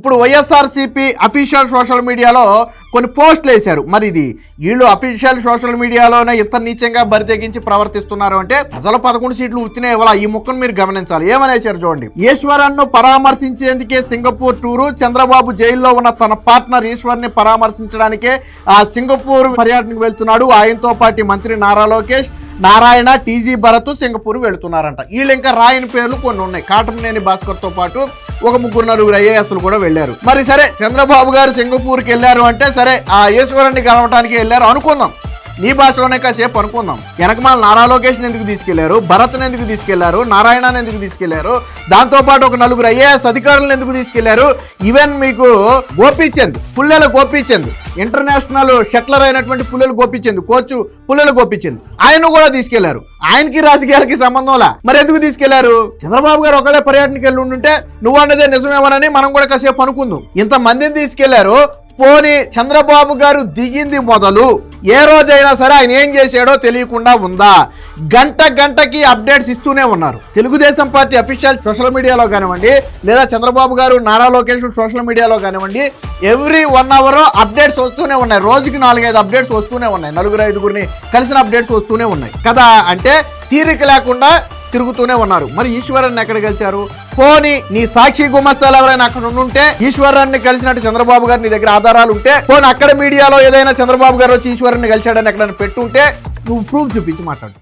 ఇప్పుడు YSRCP official social మీడియాలో కొన్ని పోస్టులు వేశారు. మరి ఇది వీళ్ళు అఫీషియల్ సోషల్ మీడియాలోనే ఇంత నీచంగా బరితెగించి ప్రవర్తిస్తున్నారు అంటే అసలు 11 సీట్లు ఉత్తినే ఇవ్వాలి. ఈ ముక్కను మీరు గమనించాలి. ఏమనేశారు చూడండి. ఈశ్వరన్ను పరామర్శించేందుకే సింగపూర్ టూరు. చంద్రబాబు జైల్లో ఉన్న తన పార్ట్నర్ ఈశ్వర్ని పరామర్శించడానికే ఆ సింగపూర్ పర్యటనకు వెళ్తున్నాడు. ఆయనతో పాటు మంత్రి నారా లోకేష్, నారాయణ, టీజీ భరత్ సింగపూర్ వెళుతున్నారంట. వీళ్ళు ఇంకా రాయని పేర్లు కొన్ని ఉన్నాయి. కాటమనేని భాస్కర్ తో పాటు ఒక 3-4 ఐఏఎస్లు కూడా వెళ్ళారు. మరి సరే, చంద్రబాబు గారు సింగపూర్కి వెళ్ళారు అంటే సరే, ఆ ఈశ్వరుని కలవటానికి వెళ్ళారు అనుకుందాం. నీ భాషలోనే కాసేపు అనుకుందాం. వెనకమాల నారా లోకేష్ని ఎందుకు తీసుకెళ్లారు, భరత్ని ఎందుకు తీసుకెళ్లారు, నారాయణని ఎందుకు తీసుకెళ్లారు, దాంతోపాటు ఒక 4 ఐఏఎస్ అధికారులను ఎందుకు తీసుకెళ్లారు, ఈవెన్ మీకు గోపీచంద్, పుల్లెల గోపీచంద్, ఇంటర్నేషనల్ షట్లర్ అయినటువంటి పుల్లెల గోపీచంద్, కోచ్ పుల్లెల గోపీచంద్, ఆయన కూడా తీసుకెళ్లారు. ఆయనకి రాజకీయాలకి సంబంధంలా. మరి ఎందుకు తీసుకెళ్లారు? చంద్రబాబు గారు ఒకళ్ళే పర్యటనకి వెళ్ళి ఉంటే నువ్వు అన్నదే నిజమేమోనని మనం కూడా కాసేపు అనుకుందాం. ఇంతమందిని తీసుకెళ్లారు. పోనీ చంద్రబాబు గారు దిగింది మొదలు ఏ రోజైనా సరే ఆయన ఏం చేశాడో తెలియకుండా ఉందా? గంటకి అప్డేట్స్ ఇస్తూనే ఉన్నారు. తెలుగుదేశం పార్టీ అఫీషియల్ సోషల్ మీడియాలో కానివ్వండి, లేదా చంద్రబాబు గారు నారా లోకేష్ సోషల్ మీడియాలో కానివ్వండి, ఎవ్రీ 1 అవర్ అప్డేట్స్ వస్తూనే ఉన్నాయి. రోజుకి 4-5 అప్డేట్స్ వస్తూనే ఉన్నాయి. 4-5 కలిసిన అప్డేట్స్ వస్తూనే ఉన్నాయి కదా. అంటే తీరిక లేకుండా తిరుగుతూనే ఉన్నారు. మరి ఈశ్వరన్ ఎక్కడ గెలిచారు? పోనీ నీ సాక్షి గుమస్తాలు ఎవరైనా అక్కడ ఉంటే, ఈశ్వరాన్ని కలిసినట్టు చంద్రబాబు గారు నీ దగ్గర ఆధారాలు ఉంటే, పోనీ అక్కడ మీడియాలో ఏదైనా చంద్రబాబు గారు వచ్చి ఈశ్వరాన్ని కలిశాడని ఎక్కడైనా పెట్టుంటే నువ్వు ప్రూఫ్ చూపించి మాట్లాడు.